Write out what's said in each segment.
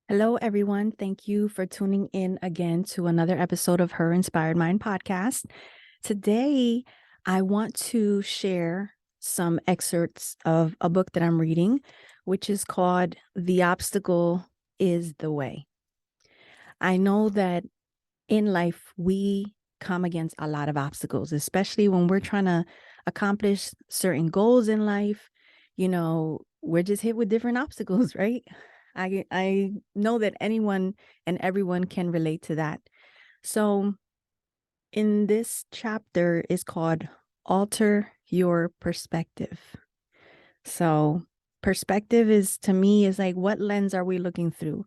Hello, everyone. Thank you for tuning in again to another episode of Her Inspired Mind podcast. Today, I want to share some excerpts of a book that I'm reading, which is called The Obstacle is the Way. I know that in life, we come against a lot of obstacles, especially when we're trying to accomplish certain goals in life. We're just hit with different obstacles, right? I know that anyone and everyone can relate to that. So in this chapter is called Alter Your Perspective. So perspective is, to me, is like, what lens are we looking through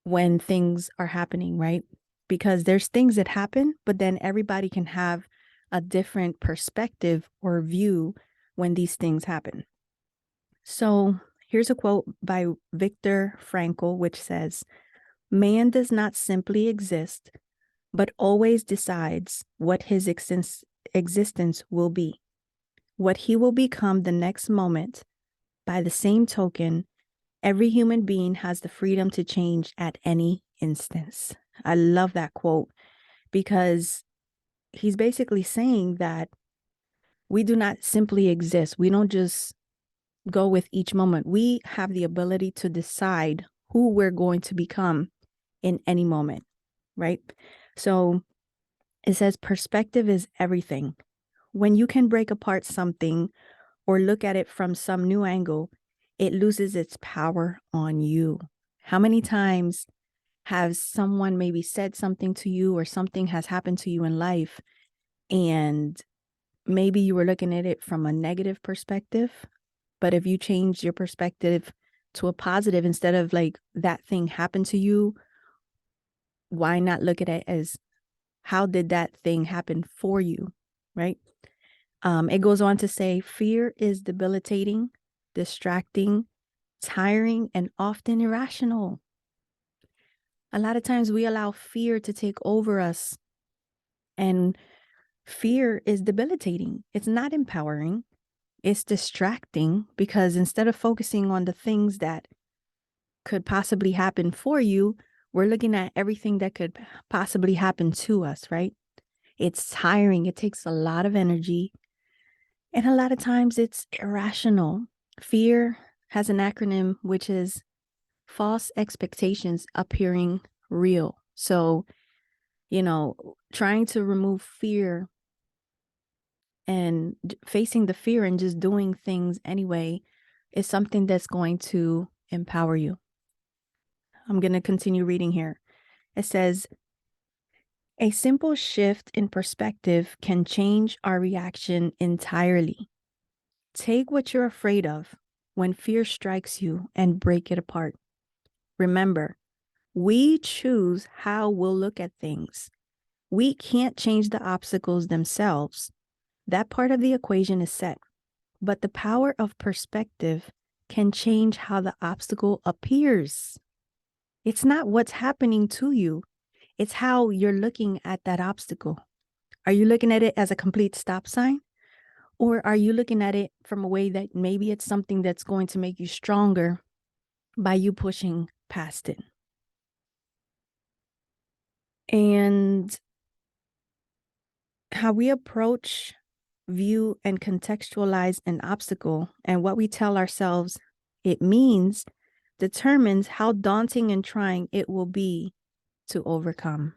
when things are happening, right? Because there's things that happen, but then everybody can have a different perspective or view when these things happen. So here's a quote by Viktor Frankl, which says, "Man does not simply exist, but always decides what his existence will be, what he will become the next moment. By the same token, every human being has the freedom to change at any instance." I love that quote because he's basically saying that we do not simply exist. We don't just go with each moment. We have the ability to decide who we're going to become in any moment, right? So it says perspective is everything. When you can break apart something or look at it from some new angle, it loses its power on you. How many times has someone maybe said something to you or something has happened to you in life, and maybe you were looking at it from a negative perspective, but if you change your perspective to a positive, instead of like that thing happened to you, why not look at it as, how did that thing happen for you, right? It goes on to say, fear is debilitating, distracting, tiring, and often irrational. A lot of times we allow fear to take over us, and fear is debilitating. It's not empowering. It's distracting, because instead of focusing on the things that could possibly happen for you, we're looking at everything that could possibly happen to us, right? It's tiring. It takes a lot of energy. And a lot of times it's irrational. Fear has an acronym, which is false expectations appearing real. So, trying to remove fear and facing the fear and just doing things anyway is something that's going to empower you. I'm going to continue reading here. It says, a simple shift in perspective can change our reaction entirely. Take what you're afraid of when fear strikes you and break it apart. Remember, we choose how we'll look at things. We can't change the obstacles themselves. That part of the equation is set. But the power of perspective can change how the obstacle appears. It's not what's happening to you, it's how you're looking at that obstacle. Are you looking at it as a complete stop sign? Or are you looking at it from a way that maybe it's something that's going to make you stronger by you pushing past it? And how we approach, view, and contextualize an obstacle and what we tell ourselves it means determines how daunting and trying it will be to overcome.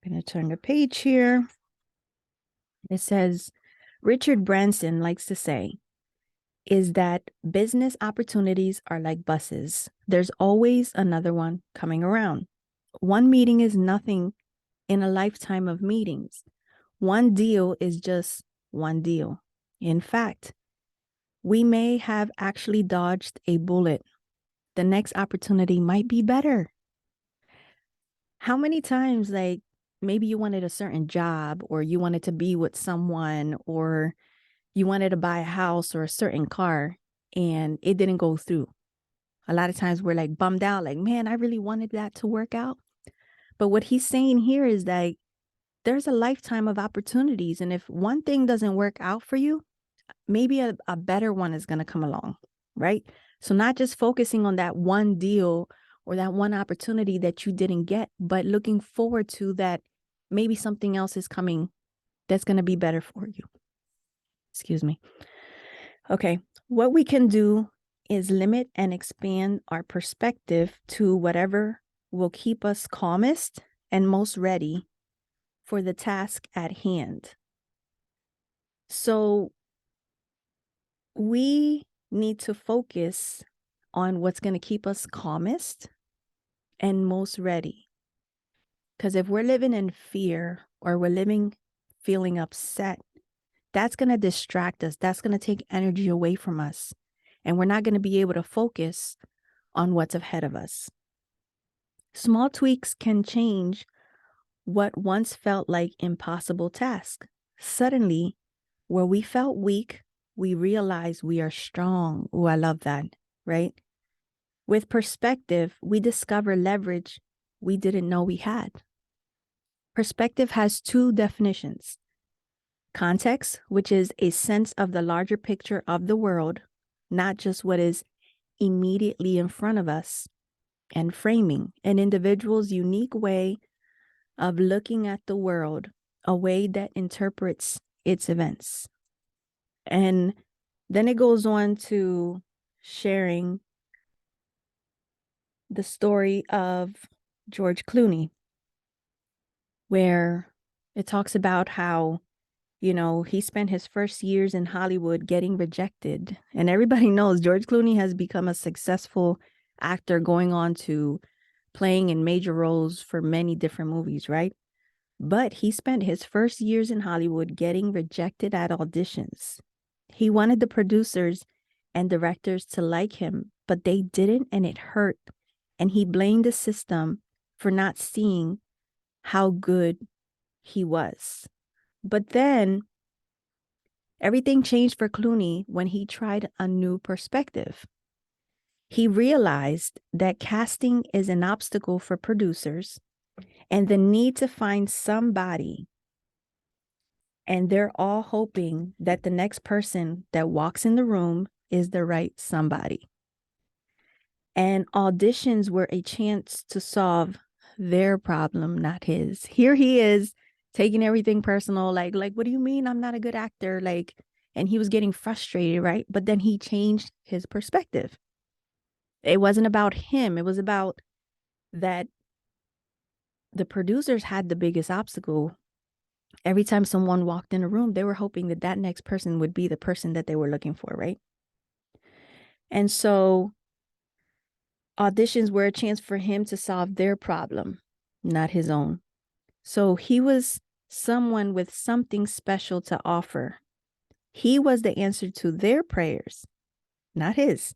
I'm going to turn the page here. It says, Richard Branson likes to say, is that business opportunities are like buses. There's always another one coming around. One meeting is nothing in a lifetime of meetings. One deal is just one deal. In fact, we may have actually dodged a bullet. The next opportunity might be better. How many times, like, maybe you wanted a certain job, or you wanted to be with someone, or you wanted to buy a house or a certain car, and it didn't go through. A lot of times we're like bummed out, like, man, I really wanted that to work out. But what he's saying here is that there's a lifetime of opportunities. And if one thing doesn't work out for you, maybe a better one is going to come along, right? So not just focusing on that one deal or that one opportunity that you didn't get, but looking forward to that maybe something else is coming that's going to be better for you. Excuse me. Okay. What we can do is limit and expand our perspective to whatever will keep us calmest and most ready for the task at hand. So we need to focus on what's going to keep us calmest and most ready. Because if we're living in fear or we're living feeling upset, that's going to distract us. That's going to take energy away from us. And we're not going to be able to focus on what's ahead of us. Small tweaks can change what once felt like impossible task. Suddenly, where we felt weak, we realize we are strong. Oh, I love that, right? With perspective, we discover leverage we didn't know we had. Perspective has two definitions: context, which is a sense of the larger picture of the world, not just what is immediately in front of us, and framing, an individual's unique way of looking at the world, a way that interprets its events. And then it goes on to sharing the story of George Clooney, where it talks about how, he spent his first years in Hollywood getting rejected. And everybody knows George Clooney has become a successful actor, going on to playing in major roles for many different movies, right? But he spent his first years in Hollywood getting rejected at auditions. He wanted the producers and directors to like him, but they didn't, and it hurt. And he blamed the system for not seeing how good he was. But then everything changed for Clooney when he tried a new perspective. He realized that casting is an obstacle for producers and the need to find somebody. And they're all hoping that the next person that walks in the room is the right somebody. And auditions were a chance to solve their problem, not his. Here he is taking everything personal. Like, what do you mean I'm not a good actor? And he was getting frustrated, right? But then he changed his perspective. It wasn't about him. It was about that the producers had the biggest obstacle. Every time someone walked in a room, they were hoping that that next person would be the person that they were looking for, right? And so auditions were a chance for him to solve their problem, not his own. So he was someone with something special to offer. He was the answer to their prayers, not his.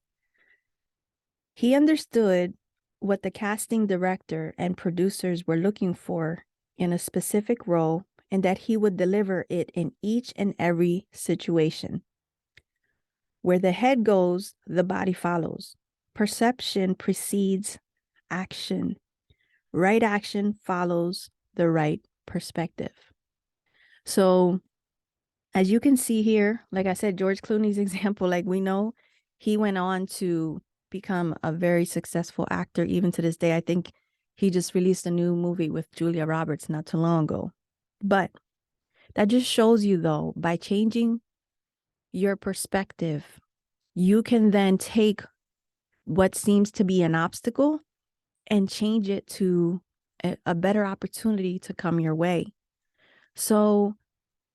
He understood what the casting director and producers were looking for in a specific role, and that he would deliver it in each and every situation. Where the head goes, the body follows. Perception precedes action. Right action follows the right perspective. So, as you can see here, like I said, George Clooney's example, we know he went on to become a very successful actor even to this day. I think he just released a new movie with Julia Roberts not too long ago. But that just shows you, though, by changing your perspective, you can then take what seems to be an obstacle and change it to a better opportunity to come your way. So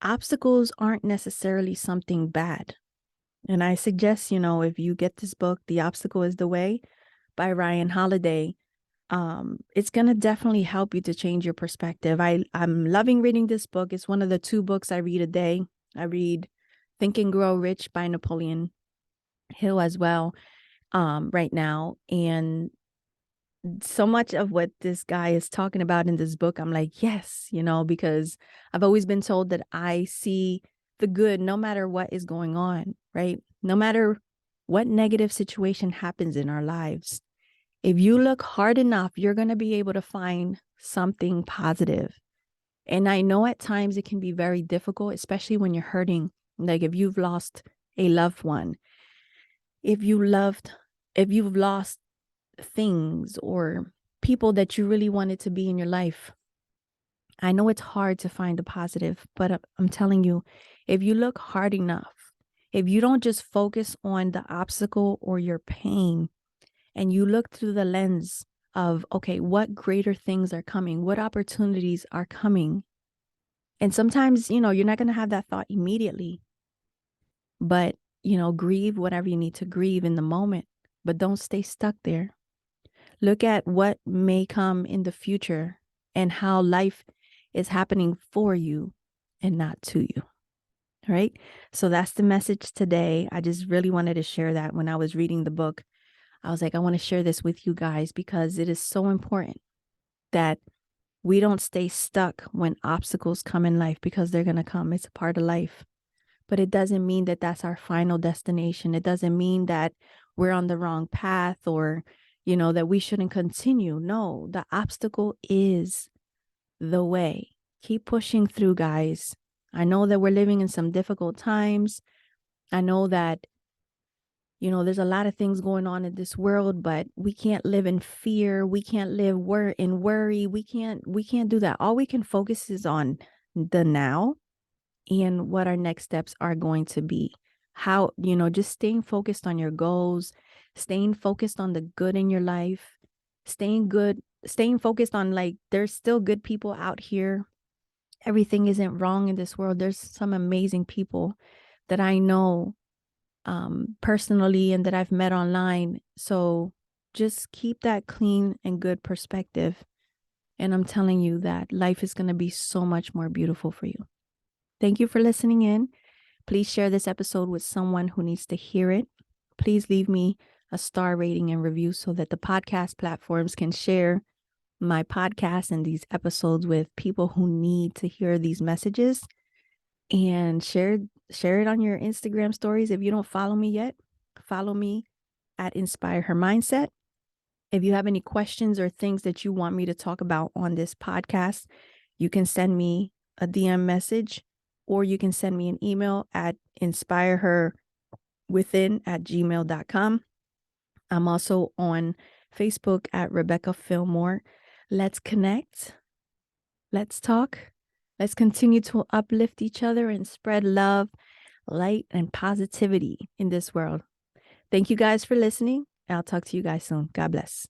obstacles aren't necessarily something bad. And I suggest, if you get this book, The Obstacle is the Way by Ryan Holiday, it's going to definitely help you to change your perspective. I'm loving reading this book. It's one of the 2 books I read a day. I read Think and Grow Rich by Napoleon Hill as well right now. And so much of what this guy is talking about in this book, I'm like, yes, because I've always been told that I see the good no matter what is going on, right? No matter what negative situation happens in our lives. If you look hard enough, you're going to be able to find something positive. And I know at times it can be very difficult, especially when you're hurting. Like if you've lost a loved one, if you loved if you've lost things or people that you really wanted to be in your life, I know it's hard to find the positive, but I'm telling you, if you look hard enough, if you don't just focus on the obstacle or your pain, and you look through the lens of, okay, what greater things are coming? What opportunities are coming? And sometimes, you're not going to have that thought immediately, but, grieve whatever you need to grieve in the moment, but don't stay stuck there. Look at what may come in the future and how life is happening for you and not to you. Right? So that's the message today. I just really wanted to share that when I was reading the book. I was like, I want to share this with you guys because it is so important that we don't stay stuck when obstacles come in life, because they're going to come. It's a part of life. But it doesn't mean that that's our final destination. It doesn't mean that we're on the wrong path or, that we shouldn't continue. No, the obstacle is the way. Keep pushing through, guys. I know that we're living in some difficult times. I know that there's a lot of things going on in this world, but we can't live in fear. We can't live in worry. We can't do that. All we can focus is on the now and what our next steps are going to be. How, just staying focused on your goals, staying focused on the good in your life, staying focused on, like, there's still good people out here. Everything isn't wrong in this world. There's some amazing people that I know personally and that I've met online. So just keep that clean and good perspective. And I'm telling you that life is going to be so much more beautiful for you. Thank you for listening in. Please share this episode with someone who needs to hear it. Please leave me a star rating and review so that the podcast platforms can share my podcast and these episodes with people who need to hear these messages. And share it on your Instagram stories. If you don't follow me yet, follow me at Inspire Her Mindset. If you have any questions or things that you want me to talk about on this podcast, you can send me a DM message, or you can send me an email at inspireherwithin@gmail.com. I'm also on Facebook at Rebecca Fillmore. Let's connect. Let's talk. Let's continue to uplift each other and spread love, light, and positivity in this world. Thank you guys for listening. I'll talk to you guys soon. God bless.